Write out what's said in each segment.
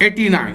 89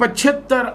75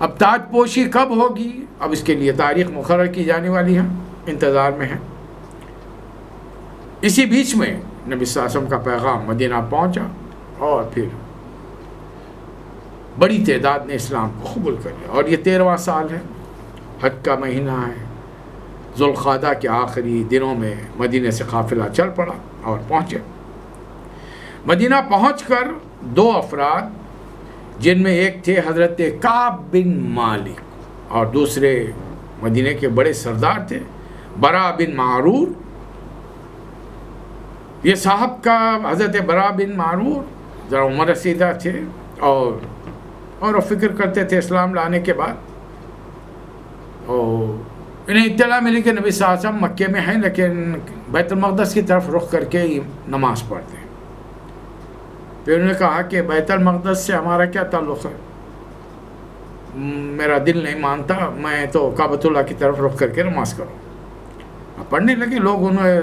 اب تاج پوشی کب ہوگی؟ اب اس کے لیے تاریخ مقرر کی جانے والی ہے، انتظار میں ہے۔ اسی بیچ میں نبی صلی اللہ علیہ وسلم کا پیغام مدینہ پہنچا اور پھر بڑی تعداد نے اسلام کو قبول کر لیا، اور یہ 13واں سال ہے، حج کا مہینہ ہے، ذوالقعدہ کے آخری دنوں میں مدینہ سے قافلہ چل پڑا اور پہنچے۔ مدینہ پہنچ کر 2 افراد، جن میں ایک تھے حضرت کعب بن مالک اور دوسرے مدینہ کے بڑے سردار تھے برا بن معرور۔ یہ صاحب کا حضرت برا بن معرور ذرا عمر رسیدہ تھے اور فکر کرتے تھے اسلام لانے کے بعد، اور انہیں اطلاع ملی کہ نبی صلی اللہ علیہ وسلم مکے میں ہیں لیکن بیت المقدس کی طرف رخ کر کے نماز پڑھتے ہیں۔ پھر انہوں نے کہا کہ بیت المقدس سے ہمارا کیا تعلق ہے، میرا دل نہیں مانتا، میں تو کعبۃ اللہ کی طرف رخ کر کے نماز کروں۔ اب پڑھنے لگے لوگ، انہیں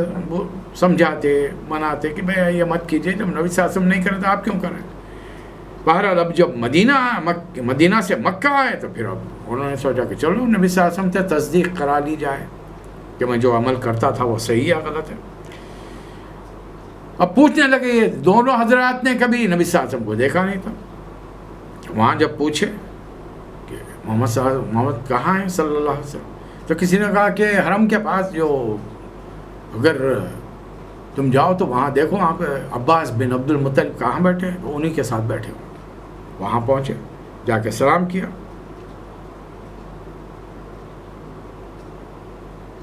سمجھاتے مناتے کہ بھائی یہ مت کیجیے، جب نبی صلی اللہ علیہ وسلم نہیں کرے تو آپ کیوں کریں۔ بہرحال اب جب مدینہ سے مکہ آئے تو پھر اب انہوں نے سوچا کہ چلو نبی صلی اللہ علیہ وسلم سے تصدیق کرا لی جائے کہ میں جو عمل کرتا تھا وہ صحیح یا غلط ہے۔ اب پوچھنے لگے، یہ دونوں حضرات نے کبھی نبی صلی اللہ علیہ وسلم کو دیکھا نہیں تھا۔ وہاں جب پوچھے کہ محمد کہاں ہیں صلی اللہ علیہ وسلم، تو کسی نے کہا کہ حرم کے پاس جو اگر تم جاؤ تو وہاں دیکھو، وہاں پہ عباس بن عبد المطلب کہاں بیٹھے ہیں، وہ انہی کے ساتھ بیٹھے ہوئے۔ وہاں پہنچے، جا کے سلام کیا۔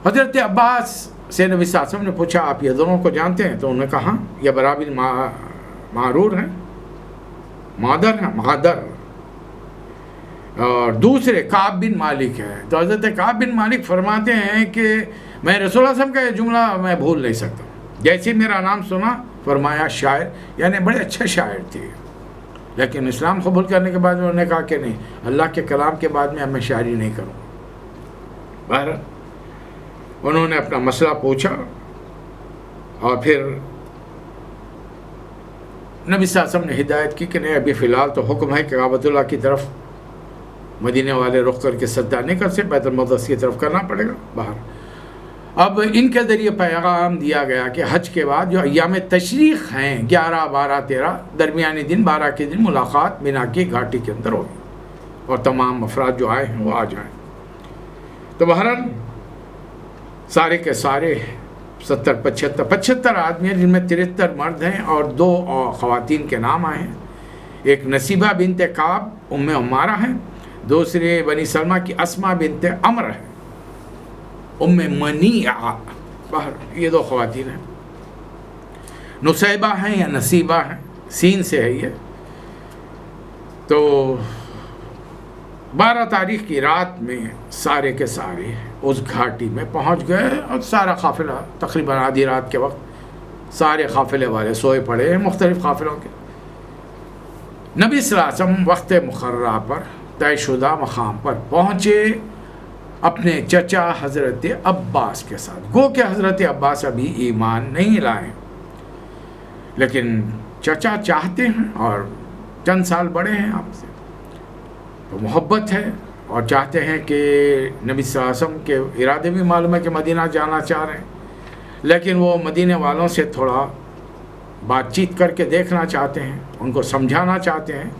حضرت عباس سے نبی صلی اللہ علیہ وسلم نے پوچھا آپ یہ دونوں کو جانتے ہیں؟ تو انہوں نے کہا یہ برا بن معرور ہیں، مادر، اور دوسرے کعب بن مالک ہے۔ تو حضرت کعب بن مالک فرماتے ہیں کہ میں رسول اللہ صلی اللہ علیہ وسلم کا یہ جملہ میں بھول نہیں سکتا، جیسے میرا نام سنا فرمایا شاعر، یعنی بڑے اچھے شاعر تھے، لیکن اسلام قبول کرنے کے بعد انہوں نے کہا کہ نہیں، اللہ کے کلام کے بعد میں اب میں شاعری نہیں کروں۔ بہرحال انہوں نے اپنا مسئلہ پوچھا اور پھر نبی صلی اللہ علیہ وسلم نے ہدایت کی کہ نہیں، ابھی فی الحال تو حکم ہے کہ کعبۃ اللہ کی طرف مدینہ والے رخ کر کے سجدہ نہیں کر سکتے، بیت المقدس کی طرف کرنا پڑے گا باہر۔ اب ان کے ذریعے پیغام دیا گیا کہ حج کے بعد جو ایام تشریق ہیں 11، 12، 13 درمیانی دن 12 کے دن ملاقات مینا کی گھاٹی کے اندر ہوگی اور تمام افراد جو آئے ہیں وہ آ جائیں۔ تو بہرحال سارے کے سارے 75 آدمی ہیں، جن میں 73 مرد ہیں اور 2 خواتین کے نام آئے ہیں۔ ایک نصیبہ بنت کعب ام عمارہ ہیں، دوسرے بنی سلمہ کی اسماء بنت عمر ہے، ام منیعہ، باہر یہ 2 خواتین ہیں۔ نصیبہ ہیں یا نصیبہ ہیں، سین سے ہے یہ۔ تو 12 تاریخ کی رات میں سارے کے سارے اس گھاٹی میں پہنچ گئے اور سارا قافلہ تقریباً آدھی رات کے وقت سارے قافلے والے سوئے پڑے ہیں مختلف قافلوں کے۔ نبی صلی اللہ علیہ وسلم وقت مقررہ پر طے شدہ مقام پر پہنچے اپنے چچا حضرت عباس کے ساتھ۔ گو کہ حضرت عباس ابھی ایمان نہیں لائے، لیکن چچا چاہتے ہیں اور چند سال بڑے ہیں آپ سے، تو محبت ہے اور چاہتے ہیں کہ نبی صلی اللہ علیہ وسلم کے ارادے بھی معلوم ہے کہ مدینہ جانا چاہ رہے ہیں، لیکن وہ مدینہ والوں سے تھوڑا بات چیت کر کے دیکھنا چاہتے ہیں، ان کو سمجھانا چاہتے ہیں۔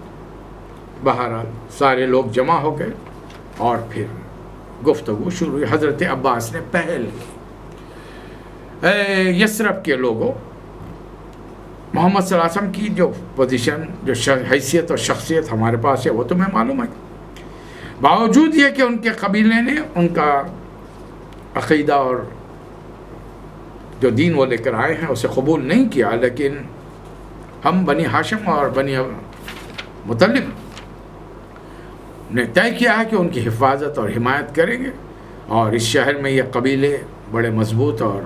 بہرحال سارے لوگ جمع ہو گئے اور پھر گفتگو شروع ہوئی۔ حضرت عباس نے پہل کی، اے یثرب کے لوگوں، محمد صلی اللہ علیہ وسلم کی جو پوزیشن، جو حیثیت اور شخصیت ہمارے پاس ہے وہ تمہیں معلوم ہے، باوجود یہ کہ ان کے قبیلے نے ان کا عقیدہ اور جو دین وہ لے کر آئے ہیں اسے قبول نہیں کیا، لیکن ہم بنی ہاشم اور بنی مطلب نے طے کیا ہے کہ ان کی حفاظت اور حمایت کریں گے، اور اس شہر میں یہ قبیلے بڑے مضبوط اور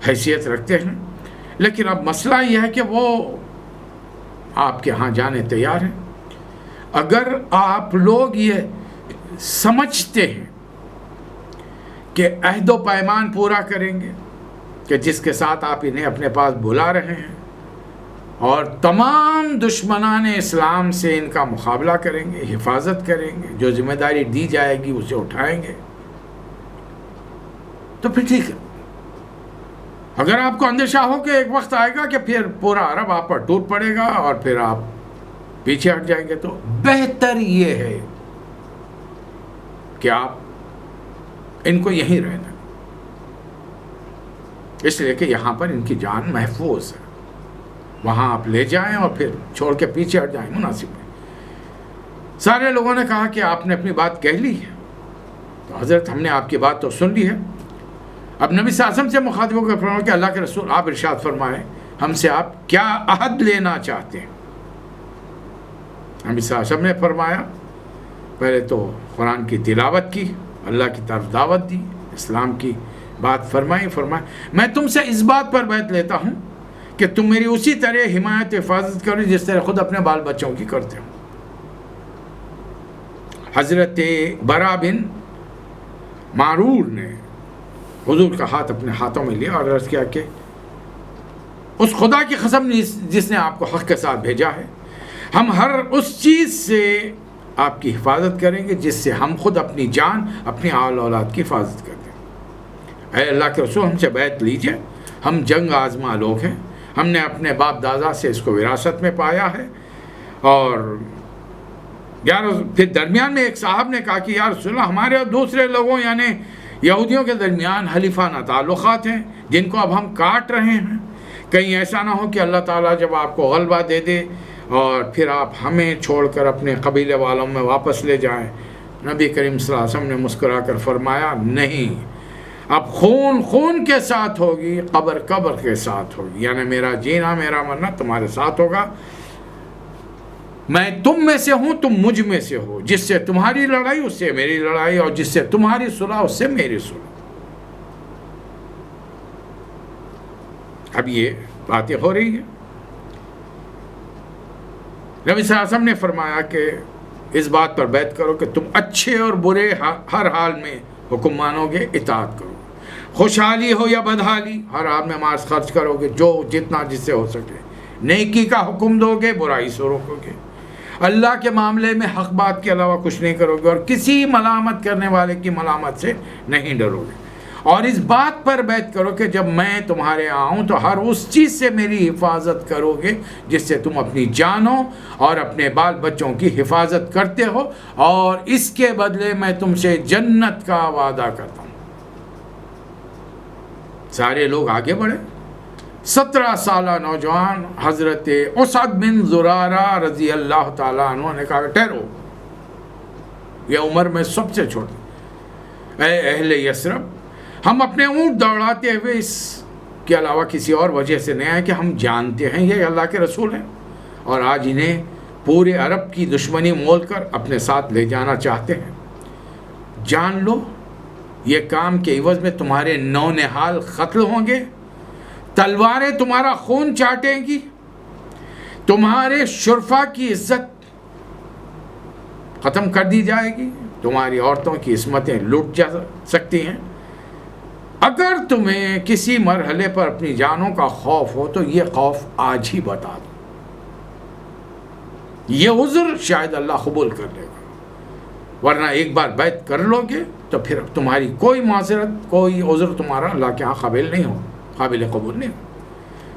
حیثیت رکھتے ہیں، لیکن اب مسئلہ یہ ہے کہ وہ آپ کے ہاں جانے تیار ہیں۔ اگر آپ لوگ یہ سمجھتے ہیں کہ عہد و پیمان پورا کریں گے کہ جس کے ساتھ آپ انہیں اپنے پاس بلا رہے ہیں، اور تمام دشمنان اسلام سے ان کا مقابلہ کریں گے، حفاظت کریں گے، جو ذمہ داری دی جائے گی اسے اٹھائیں گے، تو پھر ٹھیک ہے۔ اگر آپ کو اندیشہ ہو کہ ایک وقت آئے گا کہ پھر پورا عرب آپ پر ٹوٹ پڑے گا اور پھر آپ پیچھے ہٹ جائیں گے، تو بہتر یہ ہے کہ آپ ان کو یہیں رہنا، اس لیے کہ یہاں پر ان کی جان محفوظ ہے، وہاں آپ لے جائیں اور پھر چھوڑ کے پیچھے ہٹ جائیں، مناسب ہے۔ سارے لوگوں نے کہا کہ آپ نے اپنی بات کہہ لی ہے، تو حضرت ہم نے آپ کی بات تو سن لی ہے، اب نبی صلی اللہ علیہ وسلم سے مخاطب ہو کر فرمایا کہ اللہ کے رسول آپ ارشاد فرمائیں ہم سے آپ کیا عہد لینا چاہتے ہیں؟ نبی صلی اللہ علیہ وسلم نے فرمایا پہلے تو قرآن کی تلاوت کی، اللہ کی طرف دعوت دی، اسلام کی بات فرمائی میں تم سے اس بات پر بیعت لیتا ہوں کہ تم میری اسی طرح حمایت حفاظت کرو جس طرح خود اپنے بال بچوں کی کرتے ہو۔ حضرت برا بن معرور نے حضور کا ہاتھ اپنے ہاتھوں میں لیا اور عرض کیا کہ اس خدا کی قسم جس نے آپ کو حق کے ساتھ بھیجا ہے، ہم ہر اس چیز سے آپ کی حفاظت کریں گے جس سے ہم خود اپنی جان، اپنی آل اولاد کی حفاظت کرتے ہیں۔ اے اللہ کے رسول ہم سے بیعت لیجئے، ہم جنگ آزما لوگ ہیں، ہم نے اپنے باپ دادا سے اس کو وراثت میں پایا ہے۔ اور پھر درمیان میں ایک صاحب نے کہا کہ یا رسول اللہ ہمارے اور دوسرے لوگوں یعنی یہودیوں کے درمیان حلیفانہ تعلقات ہیں جن کو اب ہم کاٹ رہے ہیں، کہیں ایسا نہ ہو کہ اللہ تعالیٰ جب آپ کو غلبہ دے دے اور پھر آپ ہمیں چھوڑ کر اپنے قبیلے والوں میں واپس لے جائیں۔ نبی کریم صلی اللہ علیہ وسلم نے مسکرا کر فرمایا نہیں، اب خون خون کے ساتھ ہوگی، قبر قبر کے ساتھ ہوگی، یعنی میرا جینا میرا مرنا تمہارے ساتھ ہوگا، میں تم میں سے ہوں تم مجھ میں سے ہو، جس سے تمہاری لڑائی اس سے میری لڑائی، اور جس سے تمہاری صلح اس سے میری صلح۔ اب یہ باتیں ہو رہی ہیں۔ نبی صلی اللہ علیہ وسلم نے فرمایا کہ اس بات پر بیعت کرو کہ تم اچھے اور برے ہر حال میں حکم مانو گے، اطاعت کرو، خوشحالی ہو یا بدحالی ہر حال میں مال خرچ کرو گے جو جتنا جس سے ہو سکے، نیکی کا حکم دو گے، برائی سے روکو گے، اللہ کے معاملے میں حق بات کے علاوہ کچھ نہیں کرو گے، اور کسی ملامت کرنے والے کی ملامت سے نہیں ڈرو گے، اور اس بات پر بیعت کرو کہ جب میں تمہارے آؤں تو ہر اس چیز سے میری حفاظت کرو گے جس سے تم اپنی جانوں اور اپنے بال بچوں کی حفاظت کرتے ہو، اور اس کے بدلے میں تم سے جنت کا وعدہ کرتا ہوں۔ سارے لوگ آگے بڑھے۔ 17 سالہ نوجوان حضرت اسعد بن زرارہ رضی اللہ تعالیٰ عنہ نے کہا ٹھہرو، یہ عمر میں سب سے چھوٹے، اے اہل یثرب، ہم اپنے اونٹ دوڑاتے ہوئے اس کے علاوہ کسی اور وجہ سے نہیں آئے کہ ہم جانتے ہیں یہ اللہ کے رسول ہیں، اور آج انہیں پورے عرب کی دشمنی مول کر اپنے ساتھ لے جانا چاہتے ہیں۔ جان لو یہ کام کے عوض میں تمہارے نونہال قتل ہوں گے، تلواریں تمہارا خون چاٹیں گی، تمہارے شرفا کی عزت ختم کر دی جائے گی، تمہاری عورتوں کی عصمتیں لوٹ جا سکتی ہیں۔ اگر تمہیں کسی مرحلے پر اپنی جانوں کا خوف ہو تو یہ خوف آج ہی بتا دو، یہ عذر شاید اللہ قبول کر لے گا، ورنہ ایک بار بیعت کر لو گے تو پھر تمہاری کوئی معذرت، کوئی عذر تمہارا اللہ کے ہاں قابل قبول نہیں ہو۔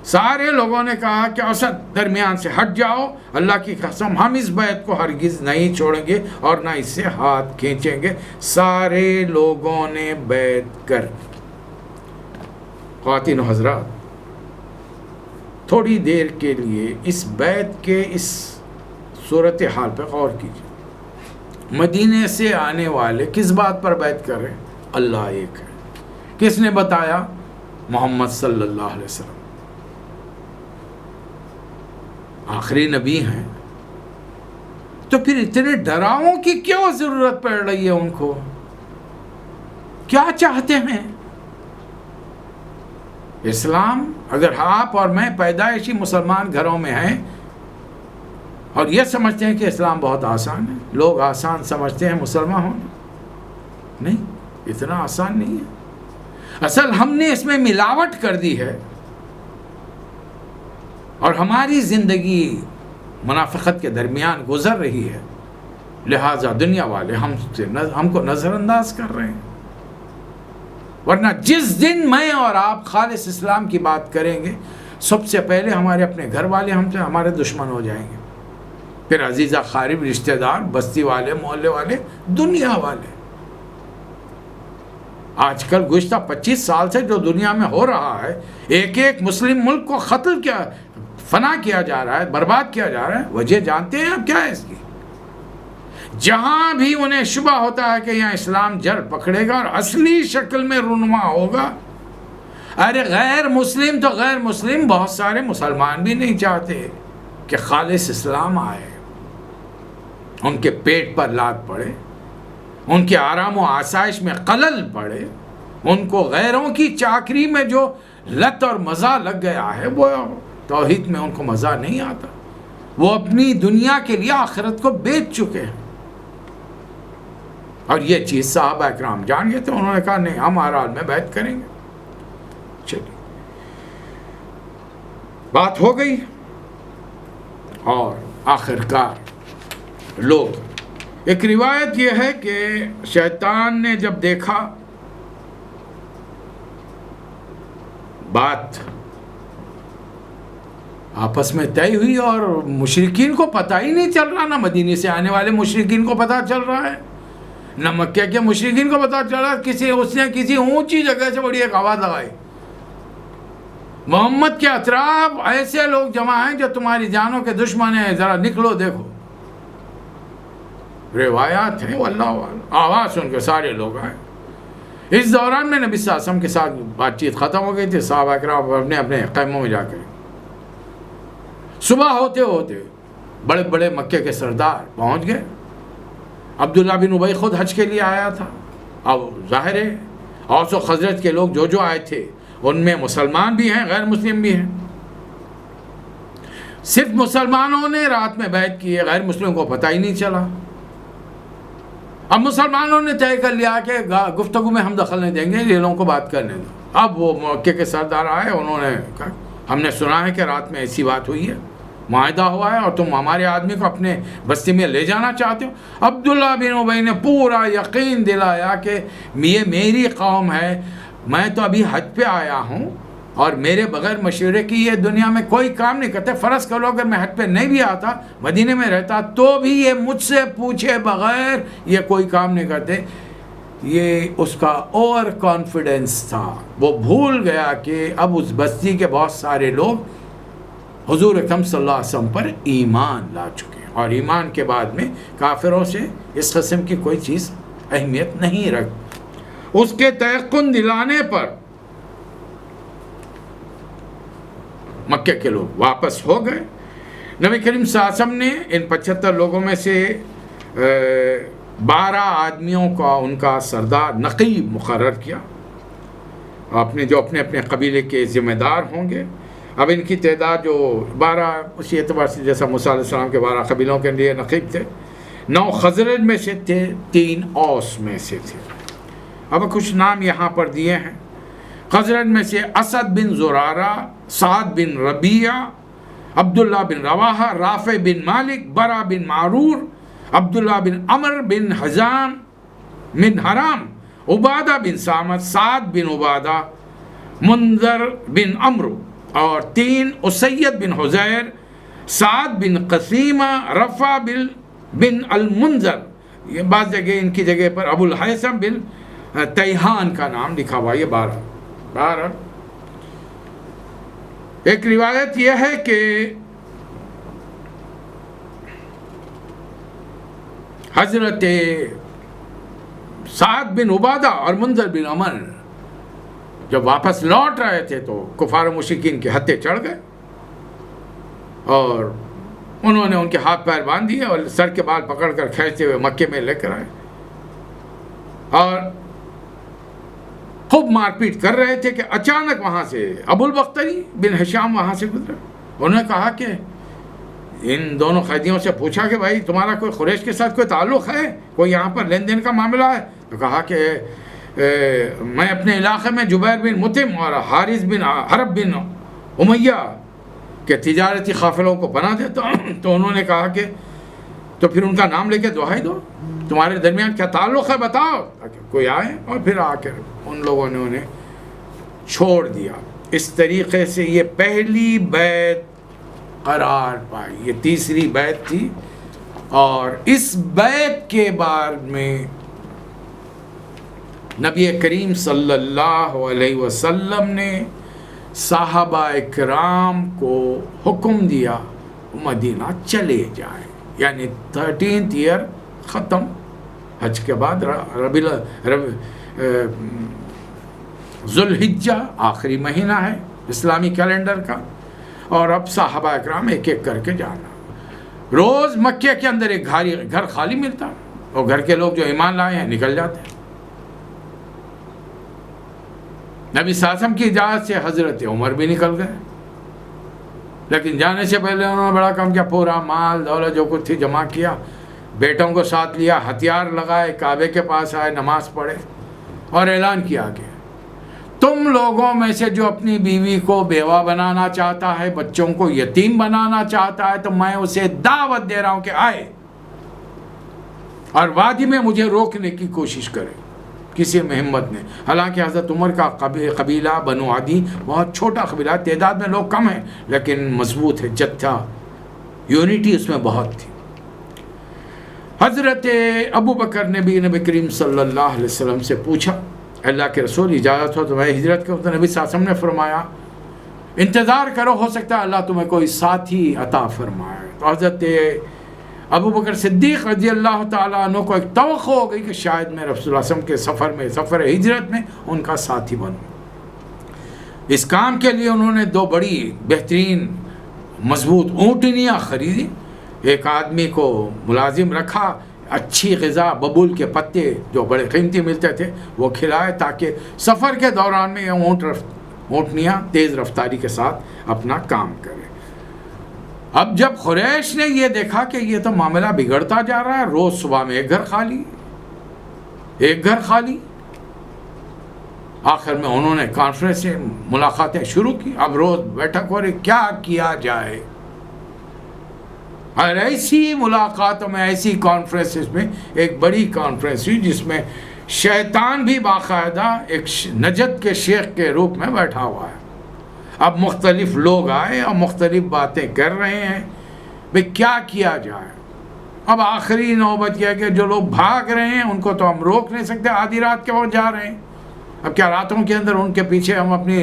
سارے لوگوں نے کہا کہ اسد درمیان سے ہٹ جاؤ، اللہ کی قسم ہم اس بیعت کو ہرگز نہیں چھوڑیں گے اور نہ اس سے ہاتھ کھینچیں گے۔ سارے لوگوں نے بیعت کر دی۔ خواتین و حضرات، تھوڑی دیر کے لیے اس بیعت کے اس صورتحال پہ غور کیجیے۔ مدینے سے آنے والے کس بات پر بیعت کر رہے ہیں؟ اللہ ایک ہے۔ کس نے بتایا؟ محمد صلی اللہ علیہ وسلم، آخری نبی ہیں، تو پھر اتنے ڈراؤں کی کیوں ضرورت پڑ رہی ہے ان کو؟ کیا چاہتے ہیں؟ اسلام، اگر آپ اور میں پیدائشی مسلمان گھروں میں ہیں اور یہ سمجھتے ہیں کہ اسلام بہت آسان ہے، لوگ آسان سمجھتے ہیں مسلمان ہونا، نہیں، اتنا آسان نہیں ہے۔ اصل ہم نے اس میں ملاوٹ کر دی ہے، اور ہماری زندگی منافقت کے درمیان گزر رہی ہے، لہٰذا دنیا والے ہم کو نظر انداز کر رہے ہیں. ورنہ جس دن میں اور آپ خالص اسلام کی بات کریں گے، سب سے پہلے ہمارے اپنے گھر والے ہمارے دشمن ہو جائیں گے، پھر عزیزہ قریب رشتہ دار، بستی والے، محلے والے، دنیا والے. آج کل گزشتہ 25 سال سے جو دنیا میں ہو رہا ہے، ایک ایک مسلم ملک کو قتل کیا، فنا کیا جا رہا ہے، برباد کیا جا رہا ہے. وجہ جانتے ہیں اب کیا ہے اس کی؟ جہاں بھی انہیں شبہ ہوتا ہے کہ یہاں اسلام جڑ پکڑے گا اور اصلی شکل میں رونما ہوگا، ارے غیر مسلم تو غیر مسلم، بہت سارے مسلمان بھی نہیں چاہتے کہ خالص اسلام آئے، ان کے پیٹ پر لات پڑے، ان کے آرام و آسائش میں خلل پڑے، ان کو غیروں کی چاکری میں جو لت اور مزہ لگ گیا ہے، وہ توحید میں ان کو مزہ نہیں آتا. وہ اپنی دنیا کے لیے آخرت کو بیچ چکے ہیں. اور یہ چیز صحابہ اکرام جان گئے تھے. انہوں نے کہا نہیں، ہم ہر حال میں بیعت کریں گے. چلیے بات ہو گئی، اور آخرکار لوگ، ایک روایت یہ ہے کہ شیطان نے جب دیکھا بات آپس میں طے ہوئی اور مشرکین کو پتہ ہی نہیں چل رہا، نہ مدینے سے آنے والے مشرکین کو پتہ چل رہا ہے، نہ مکہ کے مشرکین کو پتہ چل رہا. اس نے کسی اونچی جگہ سے بڑی ایک آواز لگائی، محمد کے اطراف ایسے لوگ جمع ہیں جو تمہاری جانوں کے دشمن ہیں، ذرا نکلو دیکھو. روایات ہیں واللہ اعلم. آواز سن کے سارے لوگ آئے. اس دوران میں نبی صلی اللہ علیہ وسلم کے ساتھ بات چیت ختم ہو گئی تھی. صحابہ کرام اپنے اپنے خیموں میں جا کر، صبح ہوتے ہوتے بڑے بڑے مکے کے سردار پہنچ گئے. عبداللہ بن ابی خود حج کے لیے آیا تھا. اب ظاہر ہے اوس و خزرج کے لوگ جو آئے تھے ان میں مسلمان بھی ہیں، غیر مسلم بھی ہیں. صرف مسلمانوں نے رات میں بیعت کی ہے، غیر مسلموں کو پتہ ہی نہیں چلا. اب مسلمانوں نے طے کر لیا کہ گفتگو میں ہم دخل نہیں دیں گے، یہ لوگوں کو بات کرنے دو. اب وہ مکے کے سردار آئے، انہوں نے کہا ہم نے سنا ہے کہ رات میں ایسی بات ہوئی ہے، معاہدہ ہوا ہے اور تم ہمارے آدمی کو اپنے بستی میں لے جانا چاہتے ہو. عبداللہ بن ابی نے پورا یقین دلایا کہ یہ میری قوم ہے، میں تو ابھی حج پہ آیا ہوں اور میرے بغیر مشورے کی یہ دنیا میں کوئی کام نہیں کرتے. فرض کرو اگر میں حج پہ نہیں بھی آتا، مدینے میں رہتا، تو بھی یہ مجھ سے پوچھے بغیر یہ کوئی کام نہیں کرتے. یہ اس کا اوور کانفیڈنس تھا. وہ بھول گیا کہ اب اس بستی کے بہت سارے لوگ حضور اکرم صلی اللہ علیہ وسلم پر ایمان لا چکے ہیں، اور ایمان کے بعد میں کافروں سے اس قسم کی کوئی چیز اہمیت نہیں رکھتی. اس کے تیقن دلانے پر مکے کے لوگ واپس ہو گئے. نبی کریم صلی اللہ علیہ وسلم نے ان 75 لوگوں میں سے 12 آدمیوں کا ان کا سردار نقیب مقرر کیا، جو اپنے اپنے قبیلے کے ذمہ دار ہوں گے. اب ان کی تعداد جو 12 اسی اعتبار سے جیسا موسیٰ علیہ السلام کے 12 قبیلوں کے لیے نقیب تھے، 9 خزرج میں سے تھے، 3 اوس میں سے تھے. اب کچھ نام یہاں پر دیے ہیں. خزرج میں سے اسد بن زرارہ، سعد بن ربیعہ، عبداللہ بن رواحہ، رافع بن مالک، برا بن معرور، عبداللہ بن عمر بن حزام بن حرام، عبادہ بن سامت، سعد بن عبادہ، منذر بن عمرو، اور 3 اسید بن حزیر، سعد بن قسیمہ، رفع بن المنذر. یہ بعض جگہ ان کی جگہ پر ابو الحیثم بن تیہان کا نام لکھا ہوا. یہ 12. ایک روایت یہ ہے کہ حضرت سعد بن عبادہ اور منذر بن عمر جب واپس لوٹ رہے تھے تو کفار و مشرکین کے ہتھے چڑھ گئے اور انہوں نے ان کے ہاتھ پیر باندھ دیے اور سر کے بال پکڑ کر کھینچتے ہوئے مکے میں لے کر آئے اور خوب مار پیٹ کر رہے تھے کہ اچانک وہاں سے ابو البختری بن ہشام وہاں سے گزرے. انہوں نے کہا کہ ان دونوں قیدیوں سے پوچھا کہ بھائی تمہارا کوئی قریش کے ساتھ کوئی تعلق ہے، کوئی یہاں پر لین دین کا معاملہ ہے؟ تو کہا کہ میں اپنے علاقے میں جبیر بن مطعم اور حارث بن حرب بن امیہ کہ تجارتی قافلوں کو پناہ دیتا ہوں. تو انہوں نے کہا کہ تو پھر ان کا نام لے کے دعائی دو, تمہارے درمیان کیا تعلق ہے بتاؤ, کوئی آئے. اور پھر آ کر ان لوگوں نے انہیں چھوڑ دیا. اس طریقے سے یہ پہلی بیعت قرار پائی. یہ تیسری بیعت تھی, اور اس بیعت کے بعد میں نبی کریم صلی اللہ علیہ وسلم نے صحابہ اکرام کو حکم دیا مدینہ چلے جائیں. یعنی 13th ایئر ختم, حج کے بعد ذوالحجہ آخری مہینہ ہے اسلامی کیلنڈر کا, اور اب صحابہ اکرام ایک ایک کر کے جانا. روز مکے کے اندر ایک گھر خالی ملتا, اور گھر کے لوگ جو ایمان لائے ہیں نکل جاتے ہیں. نبی صلی اللہ علیہ وسلم کی اجازت سے حضرت عمر بھی نکل گئے, لیکن جانے سے پہلے انہوں نے بڑا کام کیا, پورا مال دولت جو کچھ تھی جمع کیا, بیٹوں کو ساتھ لیا, ہتھیار لگائے, کعبے کے پاس آئے, نماز پڑھے, اور اعلان کیا کہ تم لوگوں میں سے جو اپنی بیوی کو بیوہ بنانا چاہتا ہے, بچوں کو یتیم بنانا چاہتا ہے, تو میں اسے دعوت دے رہا ہوں کہ آئے اور وادی میں مجھے روکنے کی کوشش کرے. کسی میں ہمت نے. حالانکہ حضرت عمر کا قبیلہ بنو عدی بہت چھوٹا قبیلہ, تعداد میں لوگ کم ہیں لیکن مضبوط ہے, جتھا, یونٹی اس میں بہت تھی. حضرت ابو بکر نے بھی نبی کریم صلی اللہ علیہ وسلم سے پوچھا, اللہ کے رسول اجازت ہو تو میں ہجرت کروں. تو نبی صلی اللہ علیہ وسلم نے فرمایا انتظار کرو, ہو سکتا ہے اللہ تمہیں کوئی ساتھی عطا فرمائے. تو حضرت ابو بکر صدیق رضی اللہ تعالیٰ عنہ کو ایک توقع ہو گئی کہ شاید میں رسول اللہ صلی اللہ علیہ وسلم کے سفر ہجرت میں ان کا ساتھی بنوں. اس کام کے لیے انہوں نے 2 بڑی بہترین مضبوط اونٹنیاں خریدی, ایک آدمی کو ملازم رکھا, اچھی غذا, ببول کے پتے جو بڑے قیمتی ملتے تھے وہ کھلائے, تاکہ سفر کے دوران میں یہ اونٹنیاں تیز رفتاری کے ساتھ اپنا کام کریں. اب جب قریش نے یہ دیکھا کہ یہ تو معاملہ بگڑتا جا رہا ہے, روز صبح میں ایک گھر خالی, آخر میں انہوں نے کانفرنس سے ملاقاتیں شروع کی. اب روز بیٹھک ہو رہی, کیا کیا جائے. اور ایسی ملاقاتوں میں, ایسی کانفرنسز میں ایک بڑی کانفرنس ہوئی جس میں شیطان بھی باقاعدہ ایک نجد کے شیخ کے روپ میں بیٹھا ہوا ہے. اب مختلف لوگ آئے اور مختلف باتیں کر رہے ہیں, بھئی کیا جائے. اب آخری نوبت یہ ہے کہ جو لوگ بھاگ رہے ہیں ان کو تو ہم روک نہیں سکتے, آدھی رات کے وقت جا رہے ہیں. اب کیا راتوں کے اندر ان کے پیچھے ہم اپنی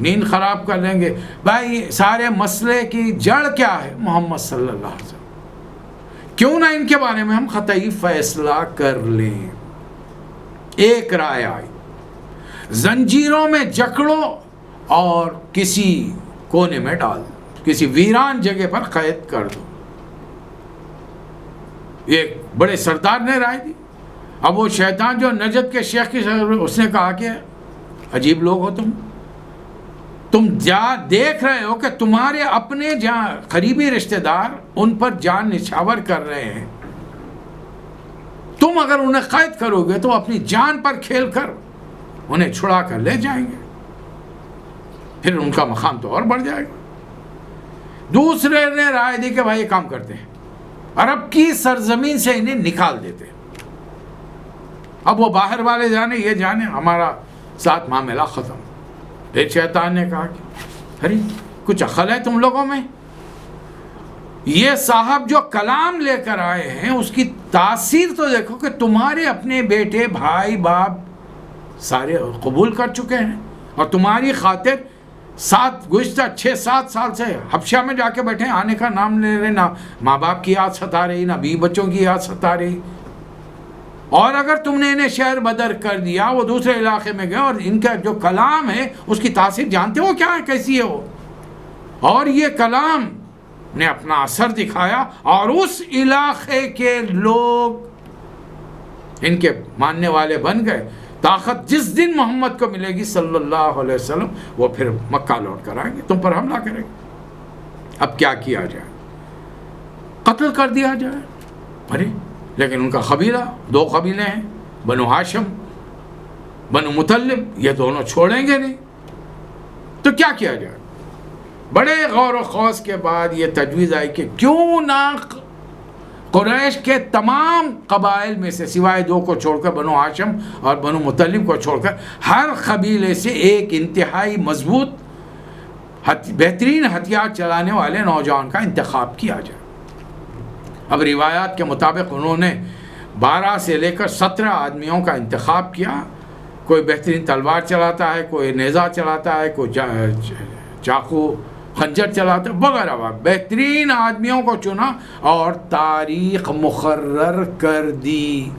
نیند خراب کر لیں گے؟ بھائی سارے مسئلے کی جڑ کیا ہے؟ محمد صلی اللہ علیہ وسلم. کیوں نہ ان کے بارے میں ہم قطعی فیصلہ کر لیں. ایک رائے آئی, زنجیروں میں جکڑو اور کسی کونے میں ڈال دو, کسی ویران جگہ پر قید کر دو. ایک بڑے سردار نے رائے دی. اب وہ شیطان جو نجد کے شیخ کی اس نے کہا کہ عجیب لوگ ہو تم دیکھ رہے ہو کہ تمہارے اپنے جہاں قریبی رشتہ دار ان پر جان نچھاور کر رہے ہیں, تم اگر انہیں قید کرو گے تو اپنی جان پر کھیل کر انہیں چھڑا کر لے جائیں گے, پھر ان کا مقام تو اور بڑھ جائے گا. دوسرے نے رائے دی کہ بھائی یہ کام کرتے ہیں, عرب کی سرزمین سے انہیں نکال دیتے. اب وہ باہر والے جانے یہ جانے, ہمارا ساتھ معاملہ ختم. ایک شیطان نے کہا کہ ارے کچھ عقل ہے تم لوگوں میں, یہ صاحب جو کلام لے کر آئے ہیں اس کی تاثیر تو دیکھو کہ تمہارے اپنے بیٹے بھائی باپ سارے قبول کر چکے ہیں, اور تمہاری خاطر گزشتہ 6-7 سال سے حبشہ میں جا کے بیٹھے, آنے کا نام لے رہے, نہ ماں باپ کی یاد ستا رہی, نہ بیوی بچوں کی یاد ستا رہی. اور اگر تم نے انہیں شہر بدر کر دیا, وہ دوسرے علاقے میں گئے, اور ان کا جو کلام ہے اس کی تاثیر جانتے ہو کیا ہے, کیسی ہے وہ. اور یہ کلام نے اپنا اثر دکھایا, اور اس علاقے کے لوگ ان کے ماننے والے بن گئے. طاقت جس دن محمد کو ملے گی صلی اللہ علیہ وسلم, وہ پھر مکہ لوٹ کر آئیں گے, تم پر حملہ کریں گے. اب کیا کیا جائے؟ قتل کر دیا جائے. ارے لیکن ان کا قبیلہ 2 قبیلے ہیں, بنو ہاشم, بنو مطلب, یہ دونوں چھوڑیں گے نہیں, تو کیا کیا جائے؟ بڑے غور و خوض کے بعد یہ تجویز آئی کہ کیوں نہ قریش کے تمام قبائل میں سے سوائے 2 کو چھوڑ کر بنو ہاشم اور بنو مطلب کو چھوڑ کر ہر قبیلے سے ایک انتہائی مضبوط بہترین ہتھیار چلانے والے نوجوان کا انتخاب کیا جائے۔ اب روایات کے مطابق انہوں نے 12 سے لے کر 17 آدمیوں کا انتخاب کیا۔ کوئی بہترین تلوار چلاتا ہے، کوئی نیزہ چلاتا ہے، کوئی چاقو خنجر چلاتا ہے وغیرہ وغیرہ، بہترین آدمیوں کو چنا اور تاریخ مقرر کر دی۔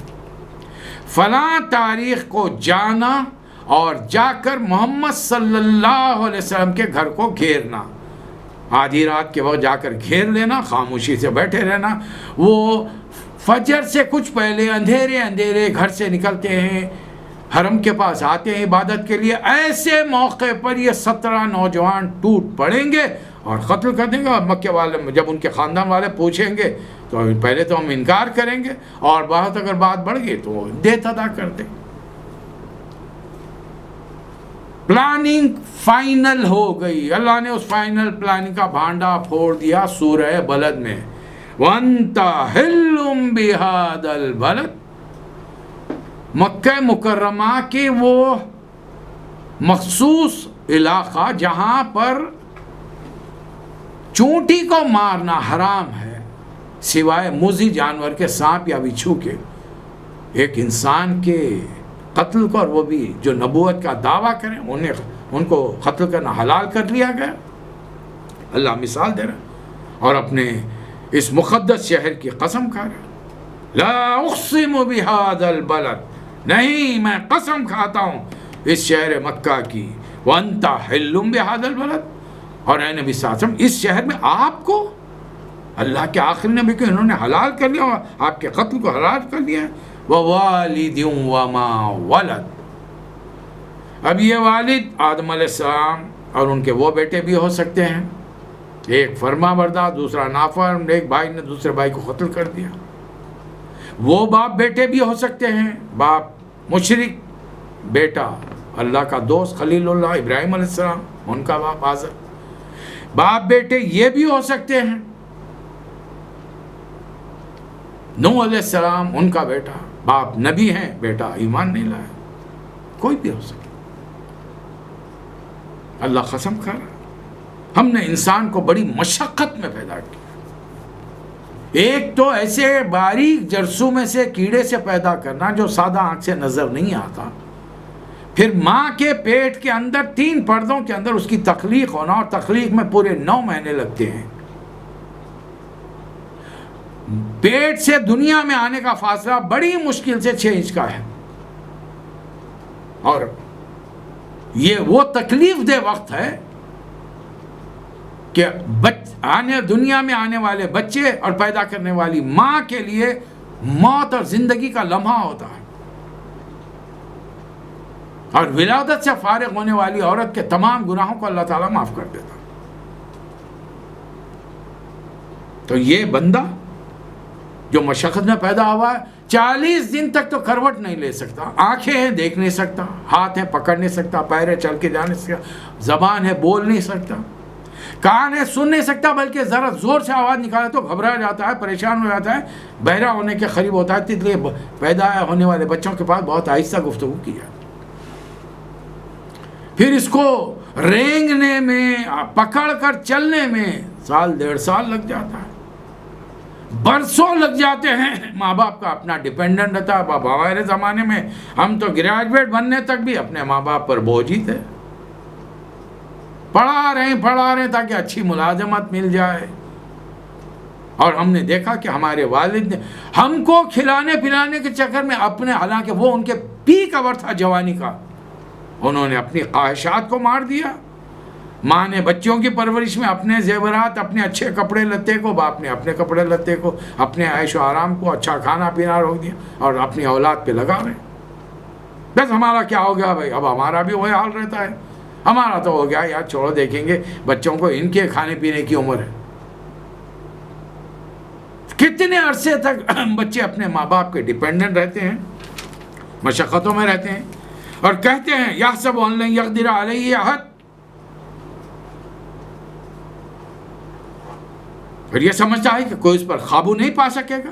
فلاں تاریخ کو جانا اور جا کر محمد صلی اللہ علیہ وسلم کے گھر کو گھیرنا، آدھی رات کے وقت جا کر گھیر لینا، خاموشی سے بیٹھے رہنا۔ وہ فجر سے کچھ پہلے اندھیرے گھر سے نکلتے ہیں، حرم کے پاس آتے ہیں عبادت کے لیے۔ ایسے موقع پر یہ 17 نوجوان ٹوٹ پڑیں گے اور قتل کر دیں گے، اور مکے والے جب ان کے خاندان والے پوچھیں گے تو پہلے تو ہم انکار کریں گے، اور بہت اگر بات بڑھ گئی تو دیت ادا کر دیں۔ پلاننگ فائنل ہو گئی، اللہ نے اس فائنل پلاننگ کا بھانڈا پھوڑ دیا سورہ بلد میں۔ وَأَنْتَ حِلٌّ بِهَذَا الْبَلَدِ، مکہ مکرمہ کے وہ مخصوص علاقہ جہاں پر چونٹی کو مارنا حرام ہے سوائے موذی جانور کے، سانپ یا بچھو کے، ایک انسان کے قتل کو، اور وہ بھی جو نبوت کا دعویٰ کریں ان کو قتل کرنا حلال کر لیا گیا۔ اللہ مثال دے رہا اور اپنے اس مقدس شہر کی قسم کھا رہا، لا اقسم بہذا البلد، نہیں میں قسم کھاتا ہوں اس شہر مکہ کی، وانت حل بہذا البلد، اور اے نبی صلی اللہ علیہ وسلم اس شہر میں آپ کو اللہ کے آخری نبی کو انہوں نے حلال کر لیا، آپ کے قتل کو حلال کر لیا۔ ووالد وما ولد، اب یہ والد آدم علیہ السلام اور ان کے وہ بیٹے بھی ہو سکتے ہیں، ایک فرما بردار دوسرا نافرمان، ایک بھائی نے دوسرے بھائی کو قتل کر دیا۔ وہ باپ بیٹے بھی ہو سکتے ہیں، باپ مشرک، بیٹا اللہ کا دوست خلیل اللہ ابراہیم علیہ السلام، ان کا باپ آزر۔ باپ بیٹے یہ بھی ہو سکتے ہیں، نوح علیہ السلام ان کا بیٹا، باپ نبی ہیں، بیٹا ایمان نہیں لایا، کوئی بھی ہو سکتا۔ اللہ قسم کھا رہا، ہم نے انسان کو بڑی مشقت میں پیدا کیا، ایک تو ایسے باریک جرسوں میں سے کیڑے سے پیدا کرنا جو سادہ آنکھ سے نظر نہیں آتا، پھر ماں کے پیٹ کے اندر 3 پردوں کے اندر اس کی تخلیق ہونا، اور تخلیق میں پورے 9 مہینے لگتے ہیں، پیٹ سے دنیا میں آنے کا فاصلہ بڑی مشکل سے 6 انچ کا ہے، اور یہ وہ تکلیف دہ وقت ہے کہ دنیا میں آنے والے بچے اور پیدا کرنے والی ماں کے لیے موت اور زندگی کا لمحہ ہوتا ہے، اور ولادت سے فارغ ہونے والی عورت کے تمام گناہوں کو اللہ تعالیٰ معاف کر دیتا۔ تو یہ بندہ جو مشقت میں پیدا ہوا ہے، 40 دن تک تو کروٹ نہیں لے سکتا، آنکھیں ہیں دیکھ نہیں سکتا، ہاتھ ہیں پکڑ نہیں سکتا، پیر ہے چل کے جا نہیں سکتا، زبان ہے بول نہیں سکتا، کان ہے سن نہیں سکتا، بلکہ ذرا زور سے آواز نکالے تو گھبرا جاتا ہے، پریشان ہو جاتا ہے، بہرا ہونے کے قریب ہوتا ہے، اس لیے پیدا ہونے والے بچوں کے پاس بہت آہستہ گفتگو کی جاتی، پھر اس کو رینگنے میں، پکڑ کر چلنے میں 1 1.5 سال لگ جاتا ہے، برسوں لگ جاتے ہیں۔ ماں باپ کا اپنا ڈیپینڈنٹ رہتا ہے۔ ہمارے زمانے میں ہم تو گریجویٹ بننے تک بھی اپنے ماں باپ پر بوجھ ہی تھے، پڑھا رہے ہیں تاکہ اچھی ملازمت مل جائے، اور ہم نے دیکھا کہ ہمارے والد نے ہم کو کھلانے پلانے کے چکر میں اپنے، حالانکہ وہ ان کے پیک آور تھا جوانی کا، انہوں نے اپنی خواہشات کو مار دیا۔ ماں نے بچوں کی پرورش میں اپنے زیورات، اپنے اچھے کپڑے لتے کو، باپ نے اپنے کپڑے لتے کو، اپنے عیش و آرام کو، اچھا کھانا پینا روک دیا، اور اپنی اولاد پہ لگا رہے۔ بس ہمارا کیا ہو گیا بھائی، اب ہمارا بھی وہی حال رہتا ہے، ہمارا تو ہو گیا یار، چھوڑو دیکھیں گے بچوں کو، ان کے کھانے پینے کی عمر ہے۔ کتنے عرصے تک بچے اپنے ماں باپ کے ڈیپینڈنٹ رہتے ہیں، مشقتوں میں رہتے ہیں، اور کہتے ہیں یحسب ان لن یقدر علیہ احد، پھر یہ سمجھتا ہے کہ کوئی اس پر قابو نہیں پا سکے گا.